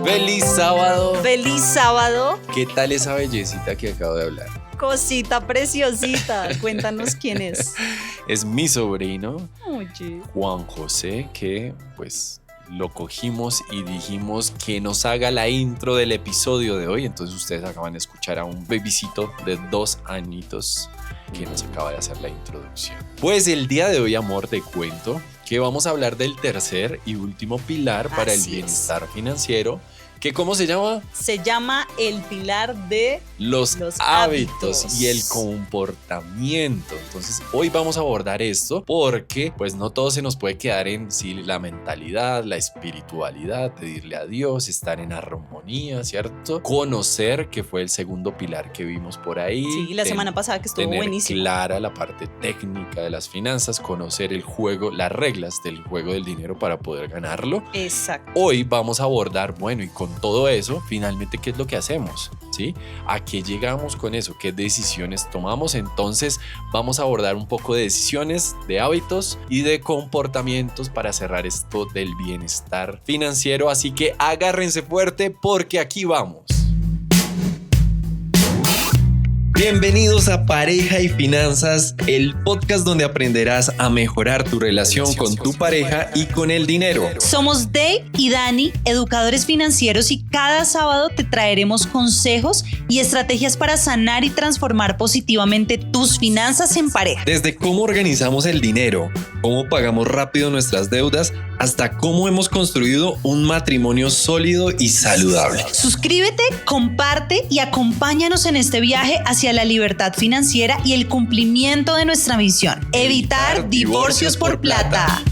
¡Feliz sábado! ¡Feliz sábado! ¿Qué tal esa bellecita que acabo de hablar? Cosita preciosita. Cuéntanos quién es. Es mi sobrino, Oye. Juan José, que pues lo cogimos y dijimos que nos haga la intro del episodio de hoy. Entonces ustedes acaban de escuchar a un bebicito de 2 añitos que nos acaba de hacer la introducción. Pues el día de hoy, amor, te cuento que vamos a hablar del tercer y último pilar para el bienestar financiero, que ¿cómo se llama? Se llama el pilar de los hábitos y el comportamiento. Entonces hoy vamos a abordar esto porque pues no todo se nos puede quedar en sí, la mentalidad, la espiritualidad, pedirle a Dios, estar en armonía, ¿cierto? Conocer, que fue el segundo pilar que vimos por ahí. Sí, la semana pasada que estuvo buenísimo. Tener clara la parte técnica de las finanzas, conocer el juego, las reglas del juego del dinero para poder ganarlo. Exacto. Hoy vamos a abordar, bueno, y con todo eso, finalmente, ¿qué es lo que hacemos? ¿Sí? ¿A qué llegamos con eso? ¿Qué decisiones tomamos? Entonces, vamos a abordar un poco de decisiones, de hábitos y de comportamientos para cerrar esto del bienestar financiero. Así que agárrense fuerte porque aquí vamos. Bienvenidos a Pareja y Finanzas, el podcast donde aprenderás a mejorar tu relación con tu pareja y con el dinero. Somos Dave y Dani, educadores financieros, y cada sábado te traeremos consejos y estrategias para sanar y transformar positivamente tus finanzas en pareja. Desde cómo organizamos el dinero, cómo pagamos rápido nuestras deudas, hasta cómo hemos construido un matrimonio sólido y saludable. Suscríbete, comparte y acompáñanos en este viaje hacia la libertad financiera y el cumplimiento de nuestra misión: evitar divorcios por plata.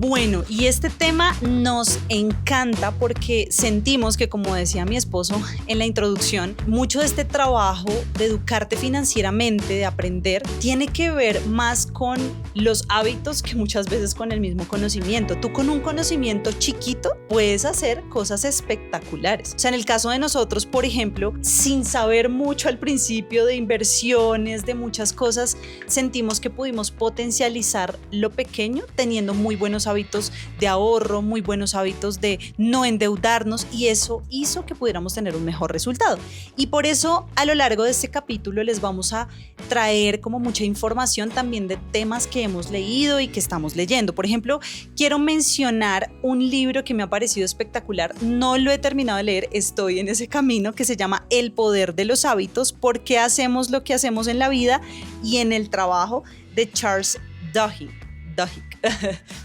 Bueno, y este tema nos encanta porque sentimos que, como decía mi esposo en la introducción, mucho de este trabajo de educarte financieramente, de aprender, tiene que ver más con los hábitos que muchas veces con el mismo conocimiento. Tú con un conocimiento chiquito puedes hacer cosas espectaculares. O sea, en el caso de nosotros, por ejemplo, sin saber mucho al principio de inversiones, de muchas cosas, sentimos que pudimos potencializar lo pequeño teniendo muy buenos hábitos de ahorro, muy buenos hábitos de no endeudarnos, y eso hizo que pudiéramos tener un mejor resultado. Y por eso a lo largo de este capítulo les vamos a traer como mucha información también de temas que hemos leído y que estamos leyendo. Por ejemplo, quiero mencionar un libro que me ha parecido espectacular. No lo he terminado de leer, estoy en ese camino, que se llama El poder de los hábitos: por qué hacemos lo que hacemos en la vida y en el trabajo, de Charles Duhigg.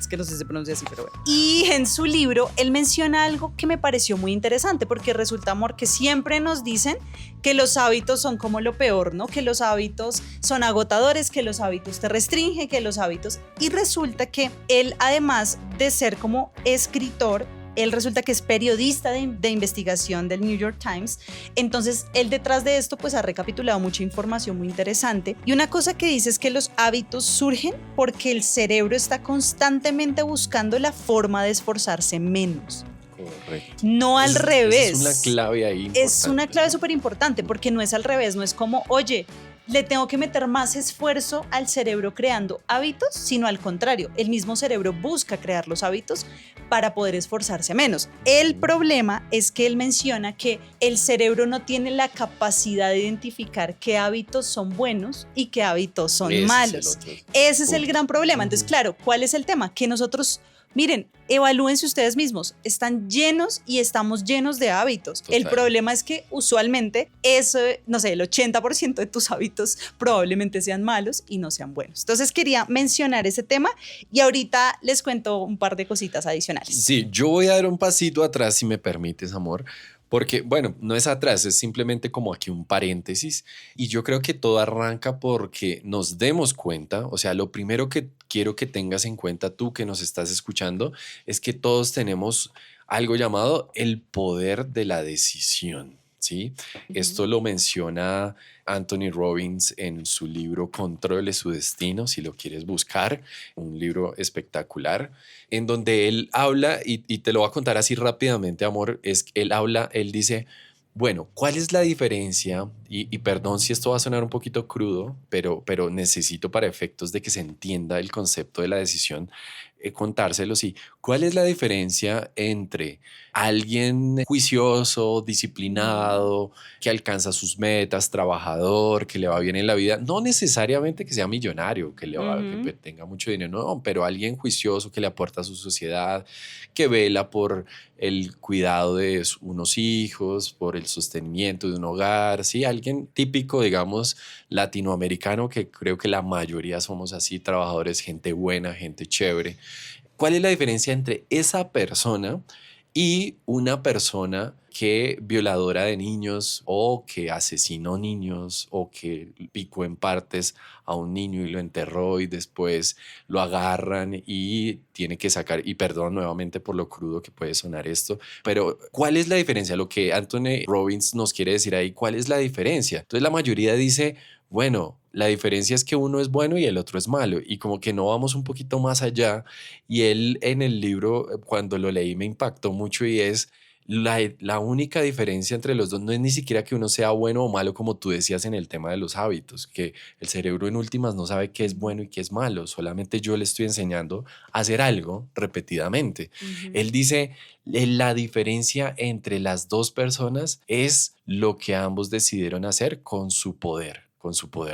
Es que no sé si se pronuncia así, pero bueno. Y en su libro él menciona algo que me pareció muy interesante, porque resulta, amor, que siempre nos dicen que los hábitos son como lo peor, ¿no? Que los hábitos son agotadores, que los hábitos te restringen, que los hábitos... Y resulta que él, además de ser como escritor, él resulta que es periodista de investigación del New York Times. Entonces, él detrás de esto pues ha recapitulado mucha información muy interesante. Y una cosa que dice es que los hábitos surgen porque el cerebro está constantemente buscando la forma de esforzarse menos. Correcto. No al revés. Es una clave ahí importante. Es una clave súper importante, porque no es al revés. No es como, oye, le tengo que meter más esfuerzo al cerebro creando hábitos, sino al contrario, el mismo cerebro busca crear los hábitos para poder esforzarse menos. El problema es que él menciona que el cerebro no tiene la capacidad de identificar qué hábitos son buenos y qué hábitos son malos. Ese es el gran problema. Entonces, claro, ¿cuál es el tema? Que nosotros... Miren, evalúense ustedes mismos, están llenos y estamos llenos de hábitos. Total. El problema es que usualmente eso, no sé, el 80% de tus hábitos probablemente sean malos y no sean buenos. Entonces quería mencionar ese tema y ahorita les cuento un par de cositas adicionales. Sí, yo voy a dar un pasito atrás, si me permites, amor. Porque, bueno, no es atrás, es simplemente como aquí un paréntesis. Y yo creo que todo arranca porque nos demos cuenta. O sea, lo primero que quiero que tengas en cuenta tú que nos estás escuchando es que todos tenemos algo llamado el poder de la decisión, ¿sí? Esto lo menciona Anthony Robbins en su libro Controle su destino, si lo quieres buscar, un libro espectacular, en donde él habla, y te lo voy a contar así rápidamente, amor, él dice, Bueno, ¿cuál es la diferencia? Y perdón si esto va a sonar un poquito crudo, pero necesito para efectos de que se entienda el concepto de la decisión, contárselo. Sí. ¿Cuál es la diferencia entre alguien juicioso, disciplinado, que alcanza sus metas, trabajador, que le va bien en la vida? No necesariamente que sea millonario, que Ujú. tenga mucho dinero, no, pero alguien juicioso que le aporta a su sociedad, que vela por el cuidado de unos hijos, por el sostenimiento de un hogar, sí, alguien típico, digamos, latinoamericano, que creo que la mayoría somos así, trabajadores, gente buena, gente chévere. ¿Cuál es la diferencia entre esa persona y una persona que violadora de niños o que asesinó niños o que picó en partes a un niño y lo enterró y después lo agarran y tiene que sacar, y perdón nuevamente por lo crudo que puede sonar esto, pero ¿cuál es la diferencia? Lo que Anthony Robbins nos quiere decir ahí, ¿cuál es la diferencia? Entonces la mayoría dice, bueno, la diferencia es que uno es bueno y el otro es malo, y como que no vamos un poquito más allá. Y él en el libro, cuando lo leí, me impactó mucho y es la única diferencia entre los dos no es ni siquiera que uno sea bueno o malo, como tú decías en el tema de los hábitos, que el cerebro en últimas no sabe qué es bueno y qué es malo, solamente yo le estoy enseñando a hacer algo repetidamente. Ujú. Él dice, la diferencia entre las dos personas es lo que ambos decidieron hacer con su poder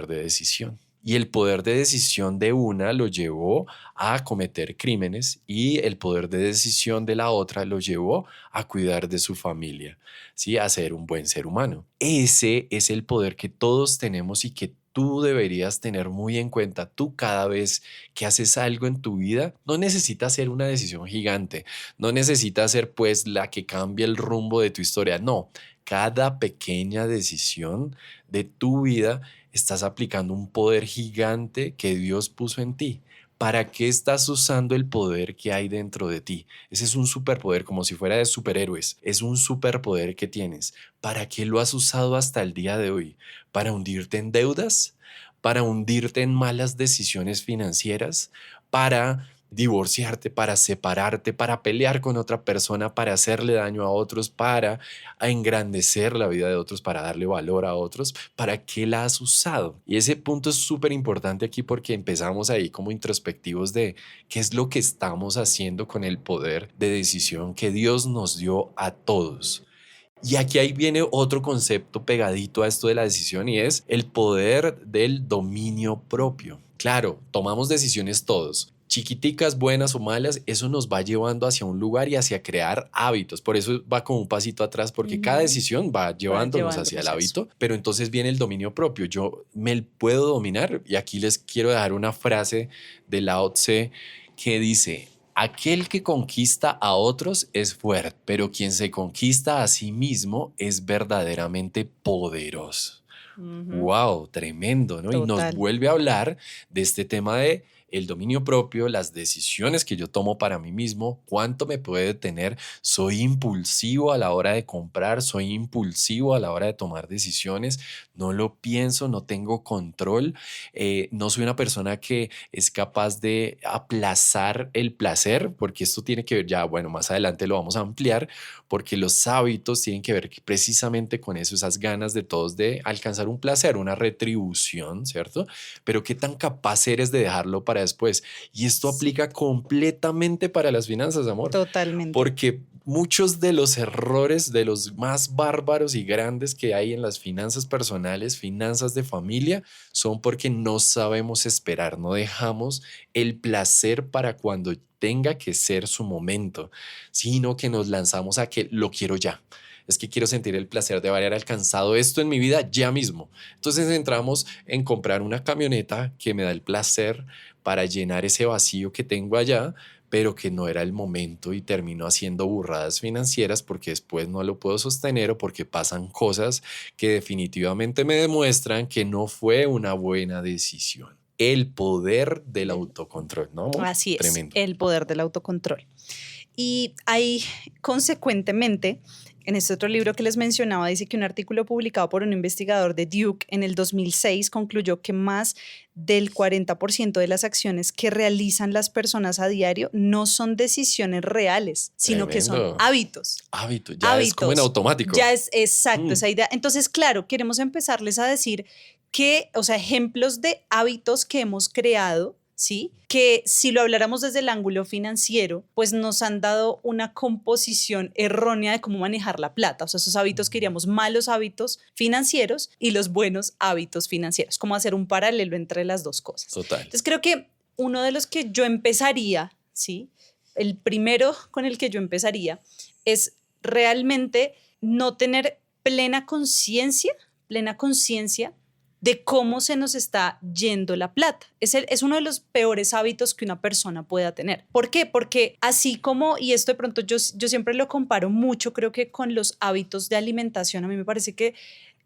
de decisión. Y el poder de decisión de una lo llevó a cometer crímenes y el poder de decisión de la otra lo llevó a cuidar de su familia, ¿sí? A ser un buen ser humano. Ese es el poder que todos tenemos y que tú deberías tener muy en cuenta. Tú cada vez que haces algo en tu vida, no necesitas ser una decisión gigante, no necesitas ser pues la que cambie el rumbo de tu historia, no. Cada pequeña decisión de tu vida estás aplicando un poder gigante que Dios puso en ti. ¿Para qué estás usando el poder que hay dentro de ti? Ese es un superpoder, como si fuera de superhéroes. Es un superpoder que tienes. ¿Para qué lo has usado hasta el día de hoy? ¿Para hundirte en deudas? ¿Para hundirte en malas decisiones financieras? ¿Para divorciarte, para separarte, para pelear con otra persona, para hacerle daño a otros, para engrandecer la vida de otros, para darle valor a otros? ¿Para qué la has usado? Y ese punto es súper importante aquí porque empezamos ahí como introspectivos de qué es lo que estamos haciendo con el poder de decisión que Dios nos dio a todos. Y aquí ahí viene otro concepto pegadito a esto de la decisión y es el poder del dominio propio. Claro, tomamos decisiones todos, chiquiticas, buenas o malas, eso nos va llevando hacia un lugar y hacia crear hábitos. Por eso va como un pasito atrás, porque cada Ujú. decisión va Va llevándonos hacia el llevándonos a eso. hábito, pero entonces viene el dominio propio. Yo me puedo dominar y aquí les quiero dejar una frase de Lao Tse que dice: aquel que conquista a otros es fuerte, pero quien se conquista a sí mismo es verdaderamente poderoso. Ujú. Wow, tremendo, ¿no? Y nos Total. vuelve a hablar de este tema de el dominio propio, las decisiones que yo tomo para mí mismo, cuánto me puede detener. Soy impulsivo a la hora de comprar, soy impulsivo a la hora de tomar decisiones, no lo pienso, no tengo control, no soy una persona que es capaz de aplazar el placer, porque esto tiene que ver ya, bueno, más adelante lo vamos a ampliar, porque los hábitos tienen que ver precisamente con eso, esas ganas de todos de alcanzar un placer, una retribución, ¿cierto? Pero qué tan capaz eres de dejarlo para después. Y esto Sí, aplica completamente para las finanzas, amor, totalmente. porque muchos de los errores, de los más bárbaros y grandes que hay en las finanzas personales, finanzas de familia, son porque no sabemos esperar, no dejamos el placer para cuando tenga que ser su momento, sino que nos lanzamos a que lo quiero ya. Es que quiero sentir el placer de haber alcanzado esto en mi vida ya mismo. Entonces entramos en comprar una camioneta que me da el placer para llenar ese vacío que tengo allá, pero que no era el momento y termino haciendo burradas financieras porque después no lo puedo sostener o porque pasan cosas que definitivamente me demuestran que no fue una buena decisión. El poder del autocontrol, ¿no, amor? Así es, Tremendo. el poder del autocontrol. Y ahí, consecuentemente, en este otro libro que les mencionaba, dice que un artículo publicado por un investigador de Duke en el 2006 concluyó que más del 40% de las acciones que realizan las personas a diario no son decisiones reales, sino que son Tremendo. hábitos. Hábito, ya es como en automático. Ya es exacto esa idea. Entonces, claro, queremos empezarles a decir que, o sea, ejemplos de hábitos que hemos creado, ¿sí? Que si lo habláramos desde el ángulo financiero, pues nos han dado una composición errónea de cómo manejar la plata. O sea, esos hábitos que diríamos malos hábitos financieros y los buenos hábitos financieros, como hacer un paralelo entre las dos cosas. Total. Entonces creo que uno de los que yo empezaría, ¿sí? El primero con el que yo empezaría es realmente no tener plena conciencia de cómo se nos está yendo la plata. Es uno de los peores hábitos que una persona pueda tener. ¿Por qué? Porque así como, y esto de pronto yo siempre lo comparo mucho, creo que con los hábitos de alimentación, a mí me parece que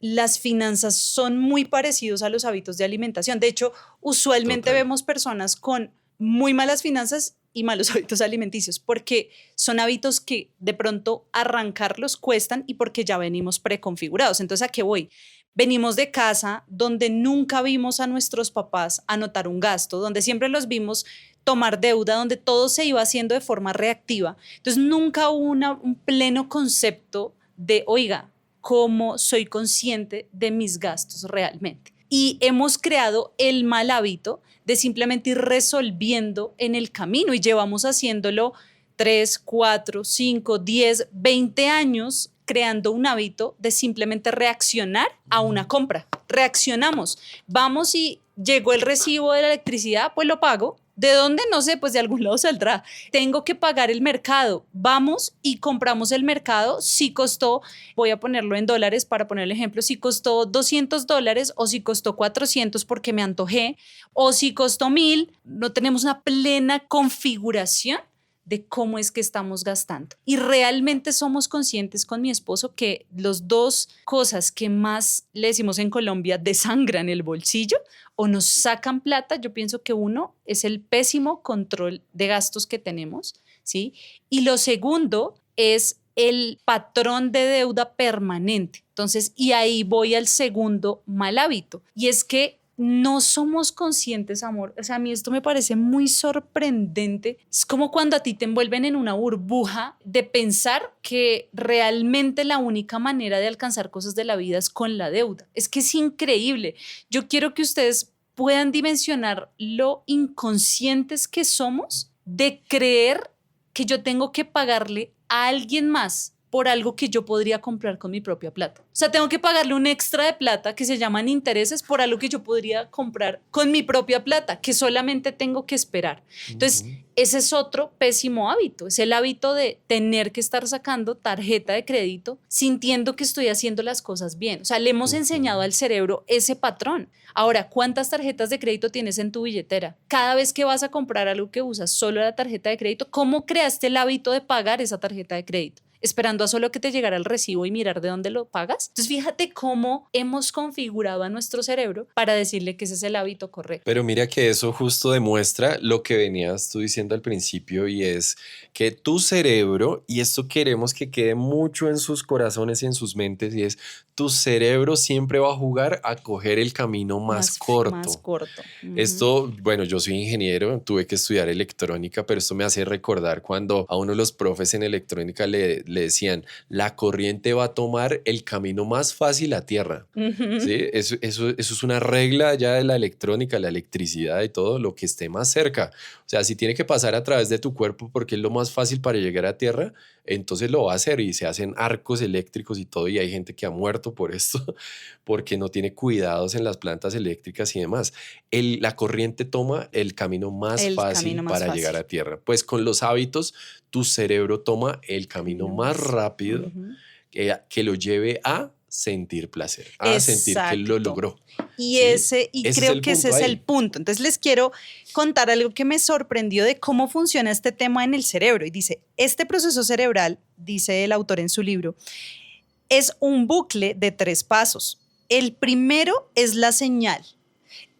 las finanzas son muy parecidos a los hábitos de alimentación. De hecho, usualmente vemos personas con muy malas finanzas y malos hábitos alimenticios, porque son hábitos que de pronto arrancarlos cuestan y porque ya venimos preconfigurados. Entonces, ¿a qué voy? Venimos de casa donde nunca vimos a nuestros papás anotar un gasto, donde siempre los vimos tomar deuda, donde todo se iba haciendo de forma reactiva. Entonces, nunca hubo un pleno concepto de, oiga, ¿cómo soy consciente de mis gastos realmente? Y hemos creado el mal hábito de simplemente ir resolviendo en el camino y llevamos haciéndolo 3, 4, 5, 10, 20 años creando un hábito de simplemente reaccionar a una compra. Reaccionamos. Vamos y llegó el recibo de la electricidad, pues lo pago. ¿De dónde? No sé, pues de algún lado saldrá. Tengo que pagar el mercado. Vamos y compramos el mercado. Si costó, voy a ponerlo en dólares para poner el ejemplo, si costó $200 o si costó 400 porque me antojé o si costó 1,000, no tenemos una plena configuración de cómo es que estamos gastando. Y realmente somos conscientes con mi esposo que las dos cosas que más le decimos en Colombia desangran el bolsillo o nos sacan plata, yo pienso que uno es el pésimo control de gastos que tenemos, ¿sí? Y lo segundo es el patrón de deuda permanente. Entonces, y ahí voy al segundo mal hábito, y es que no somos conscientes, amor. O sea, a mí esto me parece muy sorprendente. Es como cuando a ti te envuelven en una burbuja de pensar que realmente la única manera de alcanzar cosas de la vida es con la deuda. Es que es increíble. Yo quiero que ustedes puedan dimensionar lo inconscientes que somos de creer que yo tengo que pagarle a alguien más por algo que yo podría comprar con mi propia plata. O sea, tengo que pagarle un extra de plata que se llaman intereses por algo que yo podría comprar con mi propia plata, que solamente tengo que esperar. Entonces, ese es otro pésimo hábito. Es el hábito de tener que estar sacando tarjeta de crédito sintiendo que estoy haciendo las cosas bien. O sea, le hemos enseñado al cerebro ese patrón. Ahora, ¿cuántas tarjetas de crédito tienes en tu billetera? Cada vez que vas a comprar algo que usas solo la tarjeta de crédito, ¿cómo creaste el hábito de pagar esa tarjeta de crédito? Esperando a solo que te llegara el recibo y mirar de dónde lo pagas. Entonces, fíjate cómo hemos configurado a nuestro cerebro para decirle que ese es el hábito correcto. Pero mira que eso justo demuestra lo que venías tú diciendo al principio, y es que tu cerebro, y esto queremos que quede mucho en sus corazones y en sus mentes, y es tu cerebro siempre va a jugar a coger el camino más corto. Más corto. Esto, bueno, yo soy ingeniero, tuve que estudiar electrónica, pero esto me hace recordar cuando a uno de los profes en electrónica le decían, la corriente va a tomar el camino más fácil a tierra. ¿Sí? Eso es una regla ya de la electrónica, la electricidad y todo, lo que esté más cerca. O sea, si tiene que pasar a través de tu cuerpo porque es lo más fácil para llegar a tierra, entonces lo va a hacer, y se hacen arcos eléctricos y todo, y hay gente que ha muerto por esto porque no tiene cuidados en las plantas eléctricas y demás. La corriente toma el camino más fácil para llegar a tierra. Pues con los hábitos, tu cerebro toma el camino más rápido que lo lleve a sentir placer, a sentir que lo logró. Y creo que ese es el punto. Entonces les quiero contar algo que me sorprendió de cómo funciona este tema en el cerebro. Y dice, este proceso cerebral, dice el autor en su libro, es un bucle de 3 pasos. El primero es la señal,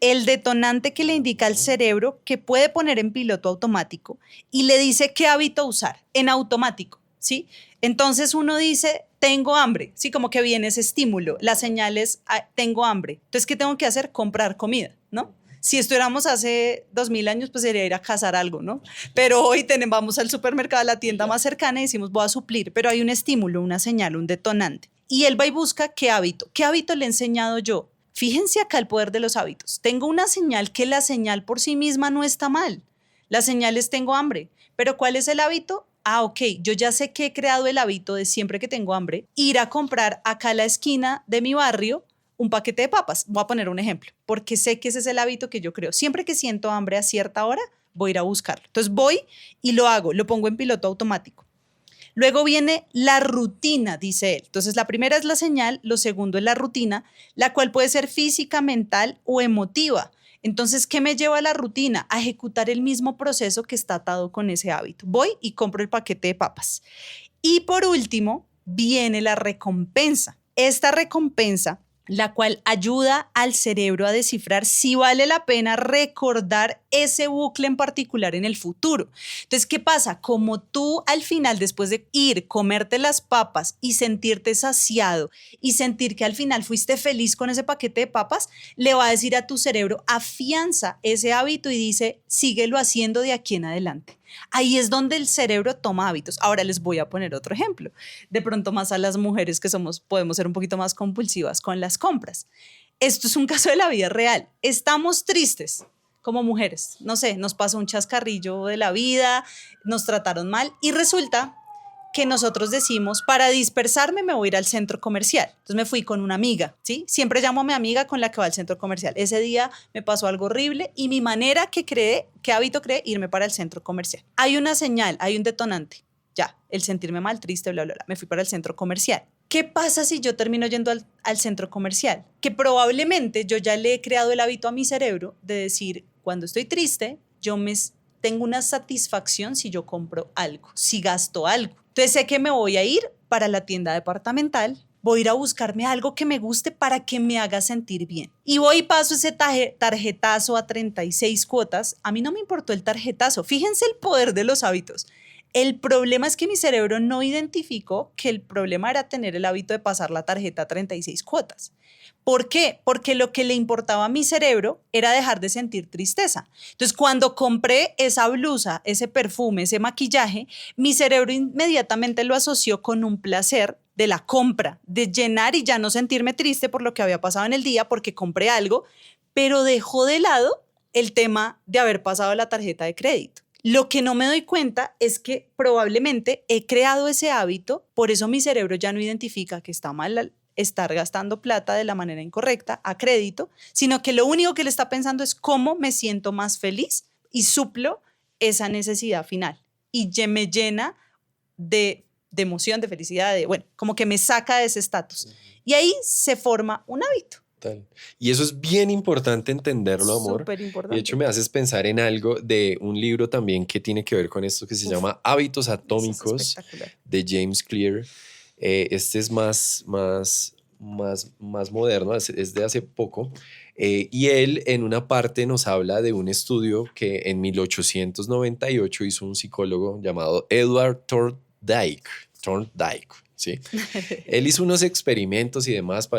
el detonante que le indica al cerebro que puede poner en piloto automático y le dice qué hábito usar en automático. ¿sí? Entonces uno dice, tengo hambre, ¿sí? Como que viene ese estímulo. La señal es, tengo hambre. Entonces, ¿qué tengo que hacer? Comprar comida, ¿no? Si estuviéramos hace 2000 años, pues sería ir a cazar algo, ¿no? Pero hoy vamos al supermercado, a la tienda más cercana y decimos, voy a suplir. Pero hay un estímulo, una señal, un detonante. Y él va y busca qué hábito. ¿Qué hábito le he enseñado yo? Fíjense acá el poder de los hábitos. Tengo una señal que la señal por sí misma no está mal. La señal es tengo hambre. ¿Pero cuál es el hábito? Ok, yo ya sé que he creado el hábito de siempre que tengo hambre, ir a comprar acá a la esquina de mi barrio un paquete de papas. Voy a poner un ejemplo, porque sé que ese es el hábito que yo creo. Siempre que siento hambre a cierta hora, voy a ir a buscarlo. Entonces voy y lo hago, lo pongo en piloto automático. Luego viene la rutina, dice él. Entonces, la primera es la señal, lo segundo es la rutina, la cual puede ser física, mental o emotiva. Entonces, ¿qué me lleva a la rutina? A ejecutar el mismo proceso que está atado con ese hábito. Voy y compro el paquete de papas. Y por último, viene la recompensa. Esta recompensa, la cual ayuda al cerebro a descifrar si vale la pena recordar ese bucle en particular en el futuro. Entonces, ¿qué pasa? Como tú al final, después de ir, comerte las papas y sentirte saciado y sentir que al final fuiste feliz con ese paquete de papas, le va a decir a tu cerebro, afianza ese hábito y dice, síguelo haciendo de aquí en adelante. Ahí es donde el cerebro toma hábitos. Ahora les voy a poner otro ejemplo. De pronto más a las mujeres que podemos ser un poquito más compulsivas con las compras. Esto es un caso de la vida real. Estamos tristes como mujeres. No sé, nos pasó un chascarrillo de la vida, nos trataron mal y resulta que nosotros decimos, para dispersarme me voy a ir al centro comercial. Entonces me fui con una amiga, ¿sí? Siempre llamo a mi amiga con la que va al centro comercial. Ese día me pasó algo horrible y mi manera qué hábito creé, irme para el centro comercial. Hay una señal, hay un detonante. Ya, el sentirme mal, triste, bla, bla, bla. Me fui para el centro comercial. ¿Qué pasa si yo termino yendo al centro comercial? Que probablemente yo ya le he creado el hábito a mi cerebro de decir, cuando estoy triste, tengo una satisfacción si yo compro algo, si gasto algo. Entonces sé que me voy a ir para la tienda departamental, voy a ir a buscarme algo que me guste para que me haga sentir bien. Y voy y paso ese tarjetazo a 36 cuotas. A mí no me importó el tarjetazo. Fíjense el poder de los hábitos. El problema es que mi cerebro no identificó que el problema era tener el hábito de pasar la tarjeta a 36 cuotas. ¿Por qué? Porque lo que le importaba a mi cerebro era dejar de sentir tristeza. Entonces, cuando compré esa blusa, ese perfume, ese maquillaje, mi cerebro inmediatamente lo asoció con un placer de la compra, de llenar y ya no sentirme triste por lo que había pasado en el día porque compré algo, pero dejó de lado el tema de haber pasado la tarjeta de crédito. Lo que no me doy cuenta es que probablemente he creado ese hábito, por eso mi cerebro ya no identifica que está mal estar gastando plata de la manera incorrecta a crédito, sino que lo único que le está pensando es cómo me siento más feliz y suplo esa necesidad final. Y me llena de emoción, de felicidad, como que me saca de ese estatus. Y ahí se forma un hábito. Tal. Y eso es bien importante entenderlo, amor. Súper importante. De hecho, me haces pensar en algo de un libro también que tiene que ver con esto que se llama Hábitos Atómicos de James Clear. Este es más moderno, es de hace poco. Y él en una parte nos habla de un estudio que en 1898 hizo un psicólogo llamado Edward Thorndike. ¿Sí? Él hizo unos experimentos y demás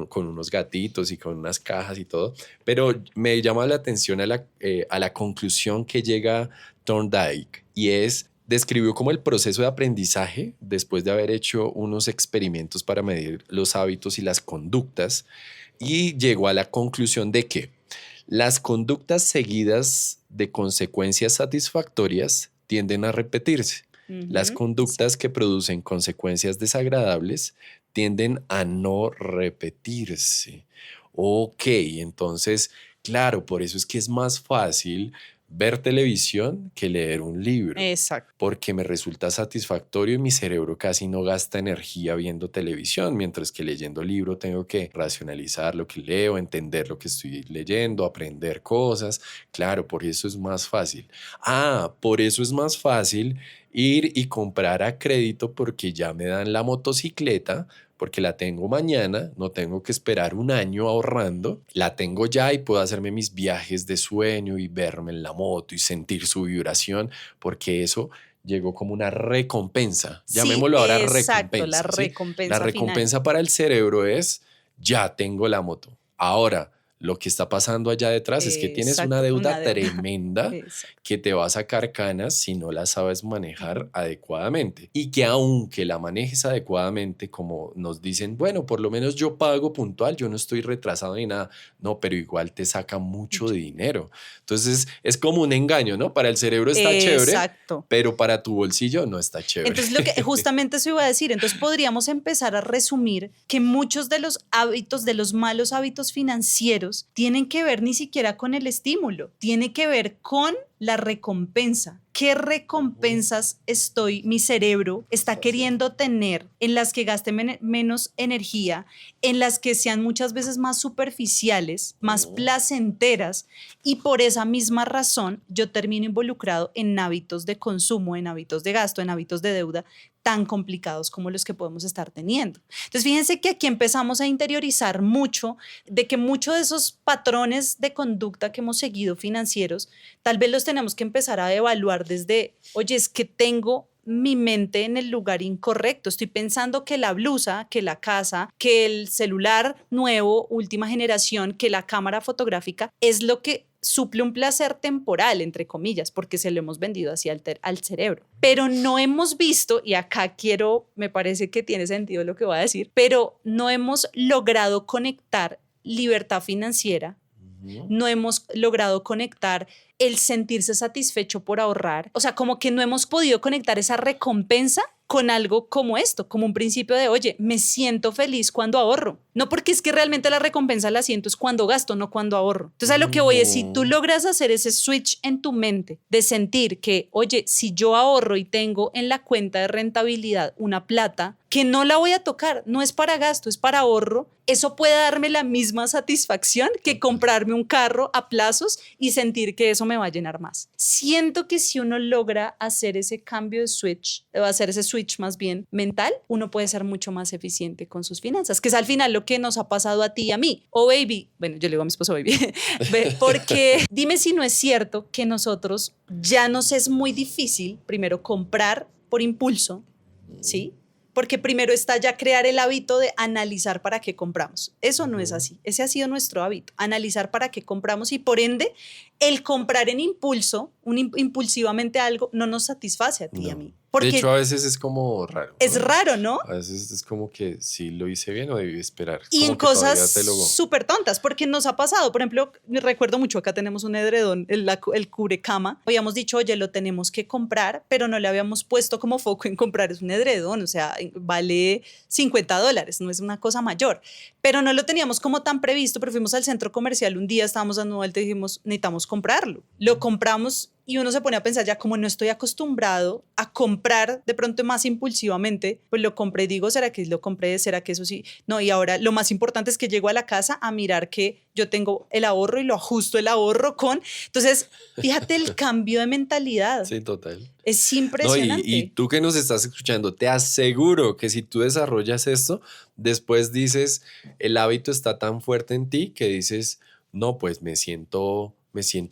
con unos gatitos y con unas cajas y todo, pero me llama la atención a la conclusión que llega Thorndike y describió como el proceso de aprendizaje después de haber hecho unos experimentos para medir los hábitos y las conductas y llegó a la conclusión de que las conductas seguidas de consecuencias satisfactorias tienden a repetirse. Las conductas que producen consecuencias desagradables tienden a no repetirse. Ok, entonces, claro, por eso es que es más fácil ver televisión que leer un libro. Exacto. Porque me resulta satisfactorio y mi cerebro casi no gasta energía viendo televisión, mientras que leyendo libro tengo que racionalizar lo que leo, entender lo que estoy leyendo, aprender cosas. Claro, por eso es más fácil. Por eso es más fácil ir y comprar a crédito porque ya me dan la motocicleta, porque la tengo mañana, no tengo que esperar un año ahorrando, la tengo ya y puedo hacerme mis viajes de sueño y verme en la moto y sentir su vibración, porque eso llegó como una recompensa. Llamémoslo ahora exacto, recompensa. la recompensa. La recompensa final. para el cerebro es, ya tengo la moto. Ahora, lo que está pasando allá detrás es que tienes una Exacto, deuda una deuda. tremenda Exacto. que te va a sacar canas si no la sabes manejar adecuadamente. Y que aunque la manejes adecuadamente, como nos dicen, bueno, por lo menos yo pago puntual, yo no estoy retrasado ni nada. No, pero igual te saca mucho de dinero. Entonces es como un engaño, ¿no? Para el cerebro está chévere, Exacto. pero para tu bolsillo no está chévere. Entonces, lo que justamente eso iba a decir. Entonces, podríamos empezar a resumir que muchos de los hábitos, de los malos hábitos financieros, tienen que ver ni siquiera con el estímulo, tiene que ver con la recompensa. ¿Qué recompensas mi cerebro está queriendo tener en las que gaste menos energía, en las que sean muchas veces más superficiales, más placenteras, y por esa misma razón yo termino involucrado en hábitos de consumo, en hábitos de gasto, en hábitos de deuda tan complicados como los que podemos estar teniendo? Entonces, fíjense que aquí empezamos a interiorizar mucho de que muchos de esos patrones de conducta que hemos seguido financieros, tal vez los tenemos que empezar a evaluar desde, oye, es que tengo mi mente en el lugar incorrecto. Estoy pensando que la blusa, que la casa, que el celular nuevo, última generación, que la cámara fotográfica es lo que suple un placer temporal, entre comillas, porque se lo hemos vendido así al cerebro. Pero no hemos visto, y acá me parece que tiene sentido lo que voy a decir, pero no hemos logrado conectar libertad financiera, no hemos logrado conectar el sentirse satisfecho por ahorrar. O sea, como que no hemos podido conectar esa recompensa con algo como esto, como un principio de, oye, me siento feliz cuando ahorro. No, porque es que realmente la recompensa la siento es cuando gasto, no cuando ahorro. Entonces, a lo que voy es, si tú logras hacer ese switch en tu mente de sentir que, oye, si yo ahorro y tengo en la cuenta de rentabilidad una plata que no la voy a tocar, no es para gasto, es para ahorro, eso puede darme la misma satisfacción que comprarme un carro a plazos y sentir que eso me va a llenar más. Siento que si uno logra hacer ese cambio de switch, o hacer ese switch más bien mental, uno puede ser mucho más eficiente con sus finanzas, que es al final lo que nos ha pasado a ti y a mí. O baby, bueno, yo le digo a mi esposo baby, porque dime si no es cierto que nosotros ya nos es muy difícil primero comprar por impulso, ¿sí? Porque primero está ya crear el hábito de analizar para qué compramos. Eso no es así. Ese ha sido nuestro hábito, analizar para qué compramos, y por ende el comprar en impulso, impulsivamente algo, no nos satisface a ti y a mí. De hecho, a veces es como raro, ¿no? Es raro, ¿no? A veces es como que sí lo hice bien o debí esperar. Y como en cosas te súper tontas, porque nos ha pasado. Por ejemplo, recuerdo mucho, acá tenemos un edredón, el cubrecama. Habíamos dicho, oye, lo tenemos que comprar, pero no le habíamos puesto como foco en comprar es un edredón, o sea, vale $50, no es una cosa mayor. Pero no lo teníamos como tan previsto, pero fuimos al centro comercial un día, estábamos dando vuelta y dijimos, necesitamos comprarlo. Lo compramos. Y uno se pone a pensar, ya como no estoy acostumbrado a comprar de pronto más impulsivamente, pues lo compré y digo, ¿será que lo compré? ¿Será que eso sí? No, y ahora lo más importante es que llego a la casa a mirar que yo tengo el ahorro y lo ajusto el ahorro con... Entonces, fíjate el cambio de mentalidad. Sí, total. Es impresionante. No, y tú que nos estás escuchando, te aseguro que si tú desarrollas esto, después dices, el hábito está tan fuerte en ti que dices, no, pues me siento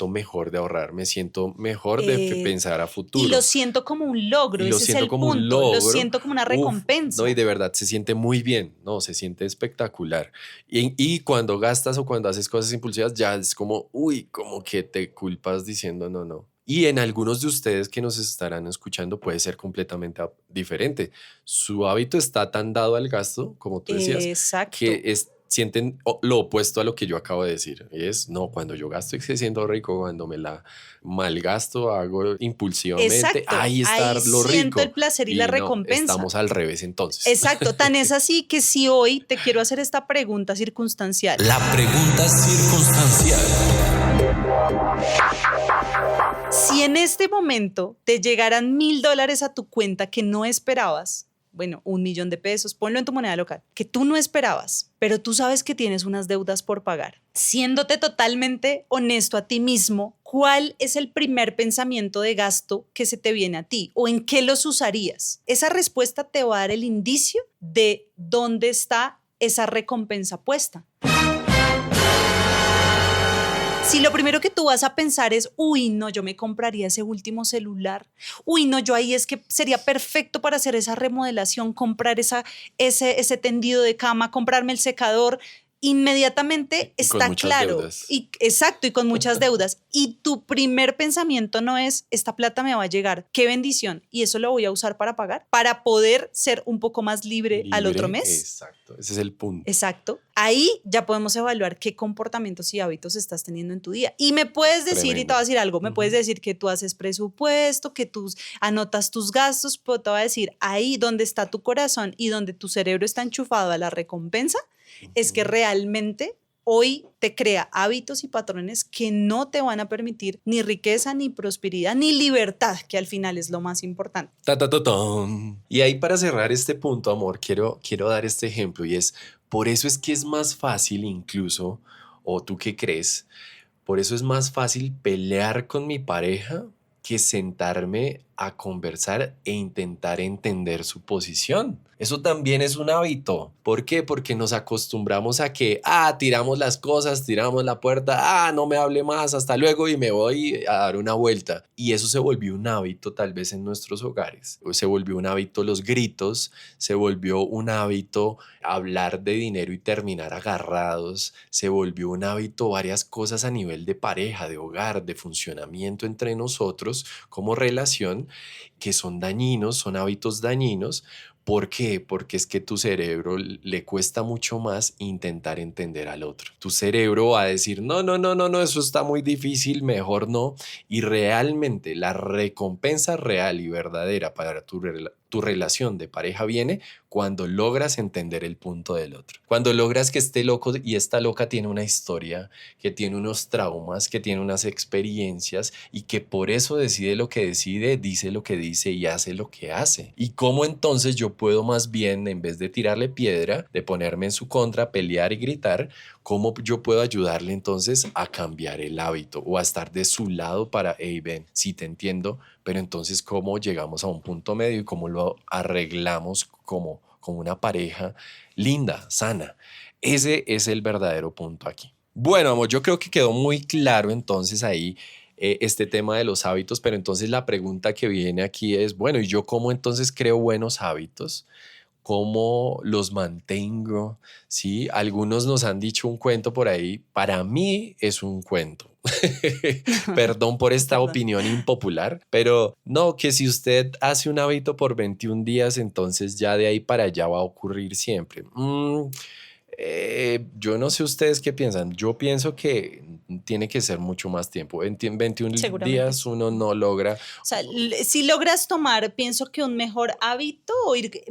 mejor de ahorrar, me siento mejor de pensar a futuro. Y lo siento como un logro, y lo ese siento es el como punto. un logro. Lo siento como una recompensa. No, y de verdad se siente muy bien, no, se siente espectacular. Y cuando gastas o cuando haces cosas impulsivas, ya es como, uy, como que te culpas diciendo no. Y en algunos de ustedes que nos estarán escuchando puede ser completamente diferente. Su hábito está tan dado al gasto, como tú decías, exacto, que sienten lo opuesto a lo que yo acabo de decir. Y es, no, cuando yo gasto estoy siendo rico, cuando me la malgasto, hago impulsivamente, exacto. ahí está ahí lo rico. Siento el placer y la recompensa. Estamos al revés entonces. Exacto, tan es así que si hoy te quiero hacer esta pregunta circunstancial. La pregunta circunstancial. Si en este momento te llegaran $1,000 a tu cuenta que no esperabas, bueno, $1,000,000, ponlo en tu moneda local, que tú no esperabas, pero tú sabes que tienes unas deudas por pagar. Siéndote totalmente honesto a ti mismo, ¿cuál es el primer pensamiento de gasto que se te viene a ti? ¿O en qué los usarías? Esa respuesta te va a dar el indicio de dónde está esa recompensa puesta. Si lo primero que tú vas a pensar es, uy, no, yo me compraría ese último celular, uy, no, yo ahí es que sería perfecto para hacer esa remodelación, comprar ese tendido de cama, comprarme el secador, inmediatamente Y con está muchas claro, deudas. y exacto, y con muchas deudas. Y tu primer pensamiento no es, esta plata me va a llegar, qué bendición, y eso lo voy a usar para pagar, para poder ser un poco más libre al otro Libre, mes. exacto. Ese es el punto. Exacto. Ahí ya podemos evaluar qué comportamientos y hábitos estás teniendo en tu día. Y me puedes decir, y te voy a decir algo, me puedes decir que tú haces presupuesto, que tú anotas tus gastos, pero te voy a decir, ahí donde está tu corazón y donde tu cerebro está enchufado a la recompensa, es que realmente hoy te crea hábitos y patrones que no te van a permitir ni riqueza, ni prosperidad, ni libertad, que al final es lo más importante. Ta, ta, ta, tan. Y ahí para cerrar este punto, amor, quiero dar este ejemplo y es, por eso es que es más fácil incluso, o tú qué crees, por eso es más fácil pelear con mi pareja que sentarme a conversar e intentar entender su posición. Eso también es un hábito. ¿Por qué? Porque nos acostumbramos a que, tiramos las cosas, tiramos la puerta, no me hable más, hasta luego y me voy a dar una vuelta. Y eso se volvió un hábito tal vez en nuestros hogares. Se volvió un hábito los gritos, se volvió un hábito hablar de dinero y terminar agarrados, se volvió un hábito varias cosas a nivel de pareja, de hogar, de funcionamiento entre nosotros como relación que son dañinos, son hábitos dañinos. ¿Por qué? Porque es que tu cerebro le cuesta mucho más intentar entender al otro. Tu cerebro va a decir, no, no, no, no, no, eso está muy difícil, mejor no. Y realmente la recompensa real y verdadera para tu relación de pareja viene cuando logras entender el punto del otro. Cuando logras que este loco y esta loca tiene una historia, que tiene unos traumas, que tiene unas experiencias y que por eso decide lo que decide, dice lo que dice y hace lo que hace. Y cómo entonces yo puedo más bien, en vez de tirarle piedra, de ponerme en su contra, pelear y gritar, cómo yo puedo ayudarle entonces a cambiar el hábito o a estar de su lado para, hey, ven, sí te entiendo, pero entonces cómo llegamos a un punto medio y cómo lo arreglamos como una pareja linda, sana. Ese es el verdadero punto aquí. Bueno, amor, yo creo que quedó muy claro entonces ahí este tema de los hábitos, pero entonces la pregunta que viene aquí es, bueno, ¿y yo cómo entonces creo buenos hábitos? ¿Cómo los mantengo? ¿Sí? Algunos nos han dicho un cuento por ahí. Para mí es un cuento. Perdón por esta opinión impopular, pero no, que si usted hace un hábito por 21 días, entonces ya de ahí para allá va a ocurrir siempre. Yo no sé ustedes qué piensan. Yo pienso que tiene que ser mucho más tiempo. En 21 días uno no logra. O sea, si logras tomar, pienso que un mejor hábito,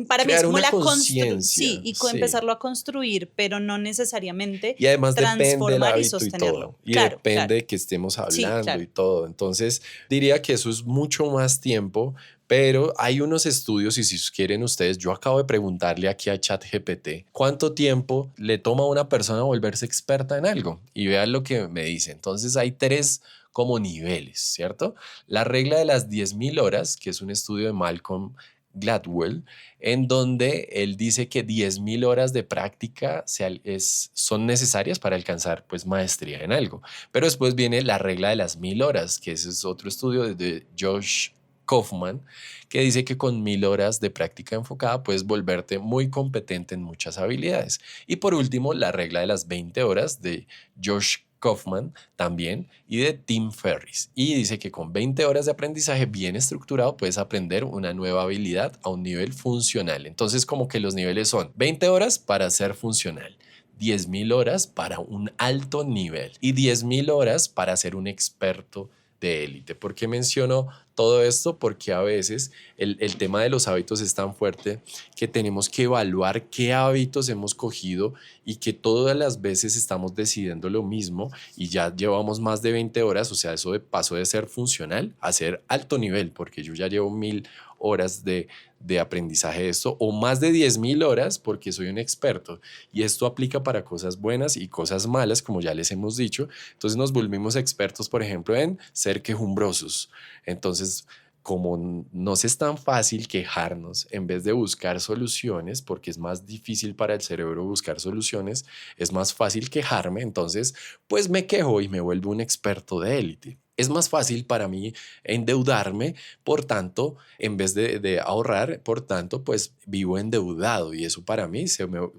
para mí es como la construcción, sí, y empezarlo a construir, pero no necesariamente y además depende del y hábito sostenerlo. Y todo. Y depende de que estemos hablando y todo. Entonces, diría que eso es mucho más tiempo. Pero hay unos estudios y si quieren ustedes, yo acabo de preguntarle aquí a ChatGPT cuánto tiempo le toma a una persona volverse experta en algo y vean lo que me dice. Entonces hay 3 como niveles, ¿cierto? La regla de las 10.000 horas, que es un estudio de Malcolm Gladwell, en donde él dice que 10.000 horas de práctica son necesarias para alcanzar pues maestría en algo. Pero después viene la regla de las 1.000 horas, que ese es otro estudio de Josh Kaufman, que dice que con 1.000 horas de práctica enfocada puedes volverte muy competente en muchas habilidades. Y por último, la regla de las 20 horas de Josh Kaufman también y de Tim Ferriss. Y dice que con 20 horas de aprendizaje bien estructurado puedes aprender una nueva habilidad a un nivel funcional. Entonces como que los niveles son 20 horas para ser funcional, 10.000 horas para un alto nivel y 10.000 horas para ser un experto de élite. ¿Por qué menciono todo esto? Porque a veces el tema de los hábitos es tan fuerte que tenemos que evaluar qué hábitos hemos cogido y que todas las veces estamos decidiendo lo mismo y ya llevamos más de 20 horas, o sea, eso pasó de ser funcional a ser alto nivel, porque yo ya llevo 1.000 horas de aprendizaje de esto o más de 10.000 horas porque soy un experto y esto aplica para cosas buenas y cosas malas, como ya les hemos dicho. Entonces nos volvimos expertos, por ejemplo, en ser quejumbrosos. Entonces como nos es tan fácil quejarnos en vez de buscar soluciones, porque es más difícil para el cerebro buscar soluciones, es más fácil quejarme, entonces pues me quejo y me vuelvo un experto de élite. Es más fácil para mí endeudarme, por tanto, en vez de ahorrar, por tanto, pues vivo endeudado y eso para mí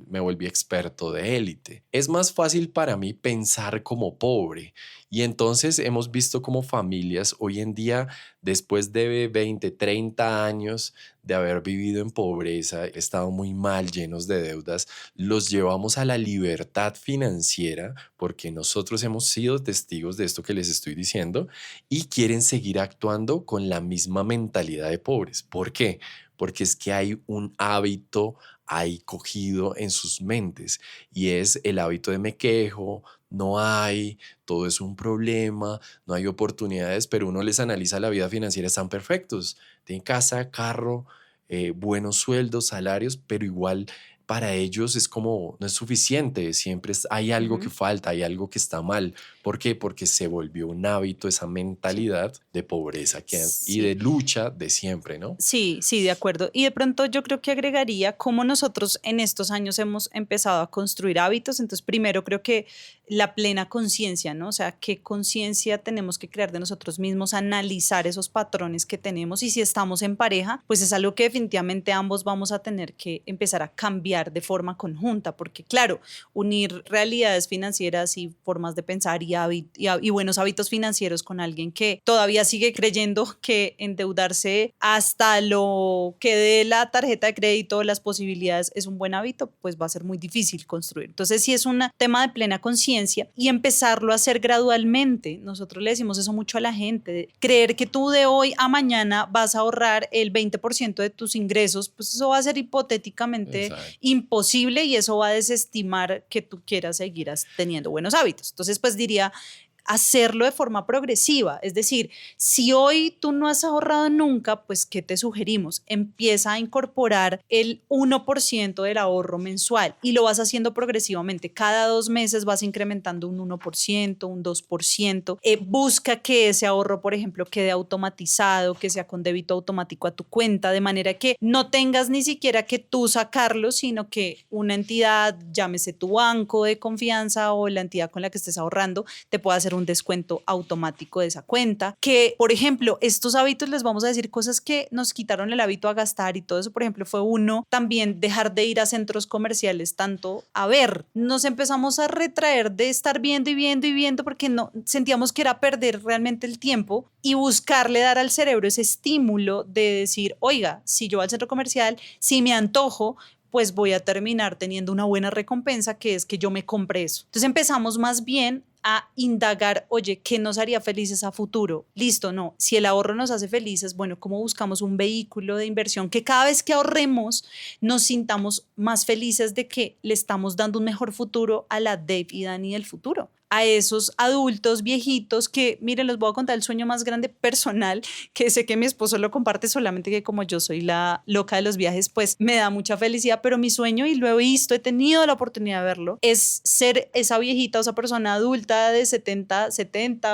me volví experto de élite. Es más fácil para mí pensar como pobre y entonces hemos visto como familias hoy en día, después de 20, 30 años de haber vivido en pobreza, estado muy mal, llenos de deudas, los llevamos a la libertad financiera porque nosotros hemos sido testigos de esto que les estoy diciendo y quieren seguir actuando con la misma mentalidad de pobres. ¿Por qué? Porque es que hay un hábito ahí cogido en sus mentes y es el hábito de me quejo, no hay, todo es un problema, no hay oportunidades, pero uno les analiza la vida financiera, están perfectos, tienen casa, carro, buenos sueldos, salarios, pero igual para ellos es como no es suficiente, siempre hay algo que Ujú. falta, hay algo que está mal. ¿Por qué? Porque se volvió un hábito esa Sí. mentalidad de pobreza y de Sí. lucha de siempre, ¿no? Sí, sí, de acuerdo. Y de pronto yo creo que agregaría cómo nosotros en estos años hemos empezado a construir hábitos. Entonces, primero creo que la plena conciencia, ¿no? O sea, qué conciencia tenemos que crear de nosotros mismos, analizar esos patrones que tenemos y si estamos en pareja, pues es algo que definitivamente ambos vamos a tener que empezar a cambiar de forma conjunta, porque claro, unir realidades financieras y formas de pensar y buenos hábitos financieros con alguien que todavía sigue creyendo que endeudarse hasta lo que dé la tarjeta de crédito, las posibilidades es un buen hábito, pues va a ser muy difícil construir. Entonces sí es un tema de plena conciencia y empezarlo a hacer gradualmente. Nosotros le decimos eso mucho a la gente, de creer que tú de hoy a mañana vas a ahorrar el 20% de tus ingresos, pues eso va a ser hipotéticamente Exacto. imposible y eso va a desestimar que tú quieras seguir teniendo buenos hábitos. Entonces, pues diría hacerlo de forma progresiva. Es decir, si hoy tú no has ahorrado nunca, pues ¿qué te sugerimos? Empieza a incorporar el 1% del ahorro mensual y lo vas haciendo progresivamente. Cada 2 meses vas incrementando un 1%, un 2%. Busca que ese ahorro, por ejemplo, quede automatizado, que sea con débito automático a tu cuenta, de manera que no tengas ni siquiera que tú sacarlo, sino que una entidad, llámese tu banco de confianza o la entidad con la que estés ahorrando, te pueda hacer un descuento automático de esa cuenta. Que, por ejemplo, estos hábitos les vamos a decir cosas que nos quitaron el hábito a gastar y todo eso, por ejemplo, fue uno, también dejar de ir a centros comerciales tanto a ver. Nos empezamos a retraer de estar viendo y viendo y viendo porque no sentíamos que era perder realmente el tiempo y buscarle dar al cerebro ese estímulo de decir, oiga, si yo voy al centro comercial, si me antojo, pues voy a terminar teniendo una buena recompensa, que es que yo me compre eso. Entonces empezamos más bien a indagar, oye, ¿qué nos haría felices a futuro? Listo, no. Si el ahorro nos hace felices, bueno, ¿cómo buscamos un vehículo de inversión que cada vez que ahorremos nos sintamos más felices de que le estamos dando un mejor futuro a la Dave y Dani del futuro? A esos adultos viejitos que, miren, les voy a contar el sueño más grande personal, que sé que mi esposo lo comparte, solamente que como yo soy la loca de los viajes, pues me da mucha felicidad, pero mi sueño, y lo he visto, he tenido la oportunidad de verlo, es ser esa viejita o esa persona adulta de 70,